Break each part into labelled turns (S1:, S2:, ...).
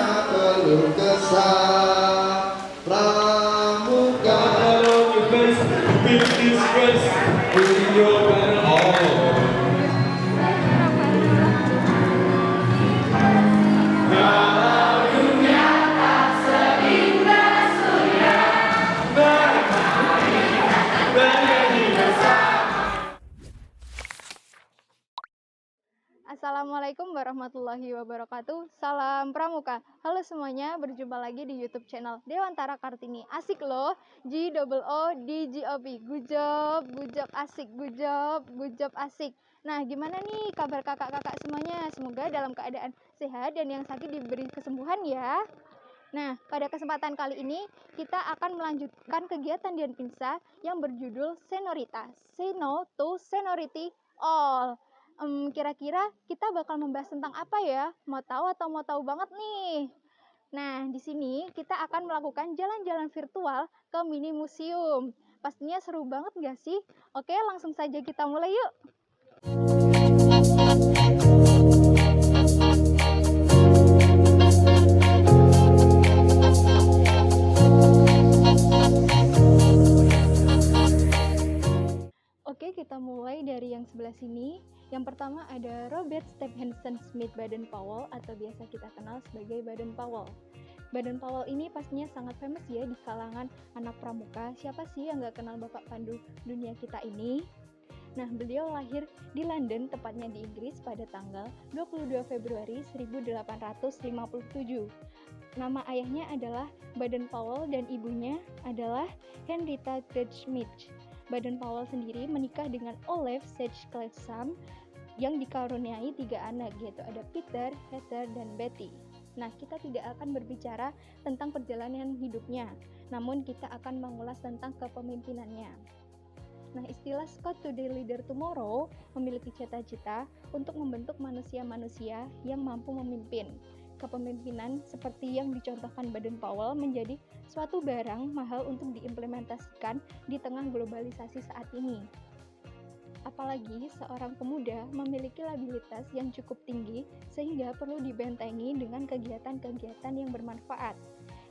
S1: keluh kesah pramuka.
S2: Assalamualaikum warahmatullahi wabarakatuh. Salam Pramuka. Halo semuanya, berjumpa lagi di YouTube channel Dewantara Kartini. Asik loh, G-O-O-D-G-O-P. Good job asik, good job asik. Nah, gimana nih kabar kakak-kakak semuanya? Semoga dalam keadaan sehat dan yang sakit diberi kesembuhan ya. Nah, pada kesempatan kali ini kita akan melanjutkan kegiatan Dian Pinsa yang berjudul Senioritas. Say no to seniority all. Kira-kira kita bakal membahas tentang apa ya? Mau tahu atau mau tahu banget nih? Nah, di sini kita akan melakukan jalan-jalan virtual ke mini museum. Pastinya seru banget nggak sih? Oke, langsung saja kita mulai yuk. Oke, kita mulai dari yang sebelah sini. Yang pertama ada Robert Stephenson Smith Baden-Powell atau biasa kita kenal sebagai Baden-Powell. Baden-Powell ini pastinya sangat famous ya di kalangan anak pramuka. Siapa sih yang nggak kenal Bapak Pandu dunia kita ini? Nah, beliau lahir di London, tepatnya di Inggris pada tanggal 22 Februari 1857. Nama ayahnya adalah Baden-Powell dan ibunya adalah Henrietta Schmidt. Baden-Powell sendiri menikah dengan Olaf Sage Kletsam yang dikaruniai 3 anak, yaitu ada Peter, Heather, dan Betty. Nah, kita tidak akan berbicara tentang perjalanan hidupnya, namun kita akan mengulas tentang kepemimpinannya. Nah, istilah Scott to the Leader Tomorrow memiliki cita-cita untuk membentuk manusia-manusia yang mampu memimpin. Kepemimpinan seperti yang dicontohkan Baden-Powell menjadi suatu barang mahal untuk diimplementasikan di tengah globalisasi saat ini. Apalagi seorang pemuda memiliki labilitas yang cukup tinggi sehingga perlu dibentengi dengan kegiatan-kegiatan yang bermanfaat.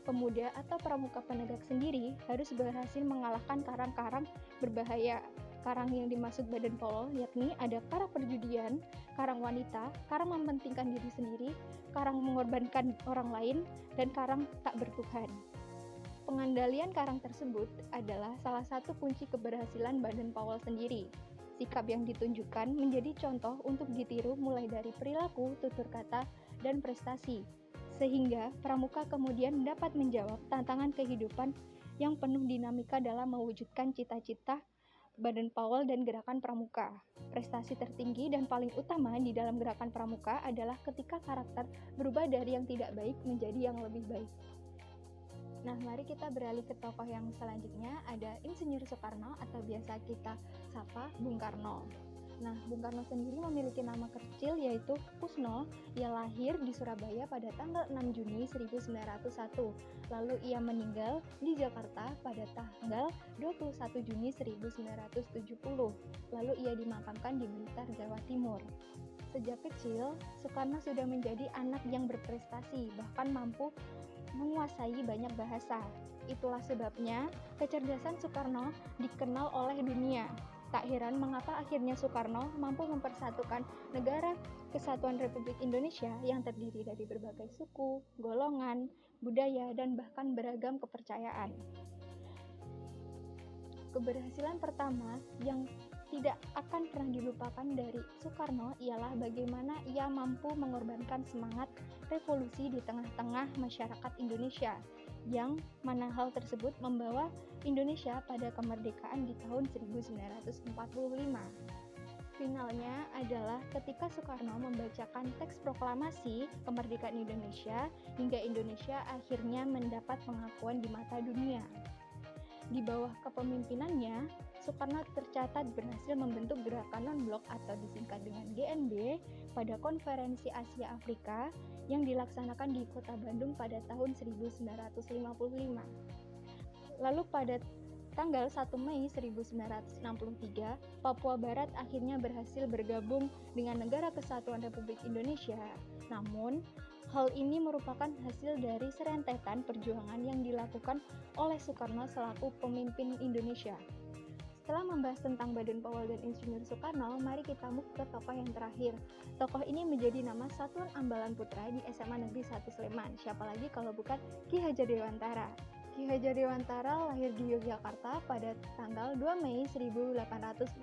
S2: Pemuda atau pramuka penegak sendiri harus berhasil mengalahkan karang-karang berbahaya. Karang yang dimaksud Baden-Powell yakni ada karang perjudian, karang wanita, karang mementingkan diri sendiri, karang mengorbankan orang lain, dan karang tak bertuhan. Pengandalian karang tersebut adalah salah satu kunci keberhasilan Baden-Powell sendiri. Sikap yang ditunjukkan menjadi contoh untuk ditiru mulai dari perilaku, tutur kata, dan prestasi. Sehingga pramuka kemudian dapat menjawab tantangan kehidupan yang penuh dinamika dalam mewujudkan cita-cita Baden-Powell dan gerakan pramuka. Prestasi tertinggi dan paling utama di dalam gerakan pramuka adalah ketika karakter berubah dari yang tidak baik menjadi yang lebih baik. Nah, mari kita beralih ke tokoh yang selanjutnya, ada Insinyur Soekarno atau biasa kita sapa Bung Karno. Nah, Bung Karno sendiri memiliki nama kecil yaitu Kusno. Ia lahir di Surabaya pada tanggal 6 Juni 1901. Lalu ia meninggal di Jakarta pada tanggal 21 Juni 1970. Lalu ia dimakamkan di Blitar, Jawa Timur. Sejak kecil, Soekarno sudah menjadi anak yang berprestasi, bahkan mampu menguasai banyak bahasa. Itulah sebabnya kecerdasan Soekarno dikenal oleh dunia. Tak heran mengapa akhirnya Soekarno mampu mempersatukan negara Kesatuan Republik Indonesia yang terdiri dari berbagai suku, golongan, budaya, dan bahkan beragam kepercayaan. Keberhasilan pertama yang tidak akan pernah dilupakan dari Soekarno ialah bagaimana ia mampu mengorbankan semangat revolusi di tengah-tengah masyarakat Indonesia, yang mana hal tersebut membawa Indonesia pada kemerdekaan di tahun 1945. Finalnya adalah ketika Soekarno membacakan teks proklamasi kemerdekaan Indonesia hingga Indonesia akhirnya mendapat pengakuan di mata dunia. Di bawah kepemimpinannya, Soekarno tercatat berhasil membentuk gerakan non-blok atau disingkat dengan GNB pada Konferensi Asia Afrika yang dilaksanakan di Kota Bandung pada tahun 1955. Lalu pada tanggal 1 Mei 1963, Papua Barat akhirnya berhasil bergabung dengan Negara Kesatuan Republik Indonesia. Namun, Hal ini merupakan hasil dari serentetan perjuangan yang dilakukan oleh Soekarno selaku pemimpin Indonesia. Setelah membahas tentang Baden Powell dan Insinyur Soekarno, mari kita move ke tokoh yang terakhir. Tokoh ini menjadi nama Satuan Ambalan Putra di SMA Negeri 1 Sleman. Siapa lagi kalau bukan Ki Hajar Dewantara. Ki Hajar Dewantara lahir di Yogyakarta pada tanggal 2 Mei 1889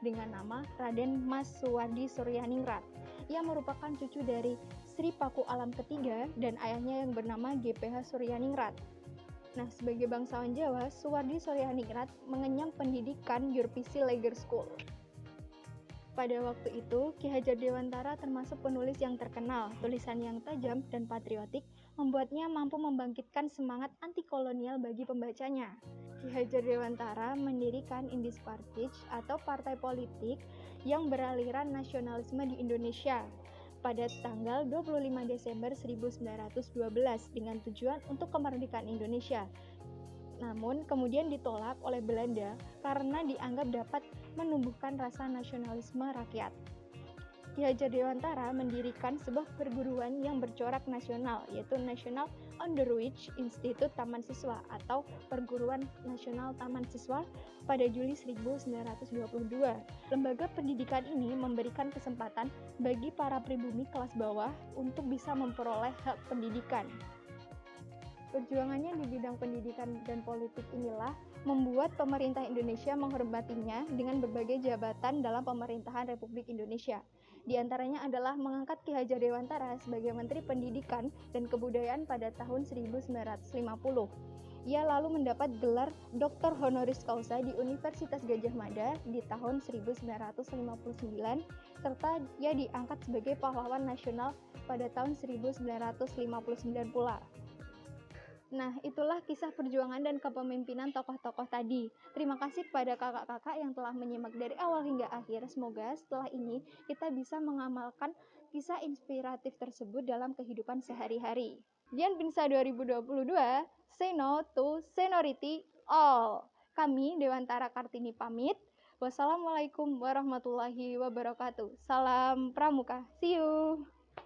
S2: dengan nama Raden Mas Suwardi Suryaningrat. Ia merupakan cucu dari Sri Paku Alam ketiga dan ayahnya yang bernama GPH Suryaningrat. Nah, sebagai bangsawan Jawa, Suwardi Suryaningrat mengenyam pendidikan Yurpisi Leger School. Pada waktu itu, Ki Hajar Dewantara termasuk penulis yang terkenal. Tulisan yang tajam dan patriotik membuatnya mampu membangkitkan semangat anti-kolonial bagi pembacanya. Ki Hajar Dewantara mendirikan Indis Partij atau partai politik yang beraliran nasionalisme di Indonesia pada tanggal 25 Desember 1912 dengan tujuan untuk kemerdekaan Indonesia. Namun kemudian ditolak oleh Belanda karena dianggap dapat menumbuhkan rasa nasionalisme rakyat. Ki Hajar Dewantara mendirikan sebuah perguruan yang bercorak nasional, yaitu National Onderwijs Instituut Taman Siswa atau Perguruan Nasional Taman Siswa pada Juli 1922. Lembaga pendidikan ini memberikan kesempatan bagi para pribumi kelas bawah untuk bisa memperoleh hak pendidikan. Perjuangannya di bidang pendidikan dan politik inilah membuat pemerintah Indonesia menghormatinya dengan berbagai jabatan dalam pemerintahan Republik Indonesia. Di antaranya adalah mengangkat Ki Hajar Dewantara sebagai Menteri Pendidikan dan Kebudayaan pada tahun 1950. Ia lalu mendapat gelar Dr. Honoris Causa di Universitas Gadjah Mada di tahun 1959, serta ia diangkat sebagai pahlawan nasional pada tahun 1959 pula. Nah, itulah kisah perjuangan dan kepemimpinan tokoh-tokoh tadi. Terima kasih kepada kakak-kakak yang telah menyimak dari awal hingga akhir. Semoga setelah ini kita bisa mengamalkan kisah inspiratif tersebut dalam kehidupan sehari-hari. Dian Pinsa 2022, say no to seniority all. Kami Dewantara Kartini pamit. Wassalamualaikum warahmatullahi wabarakatuh. Salam Pramuka. See you.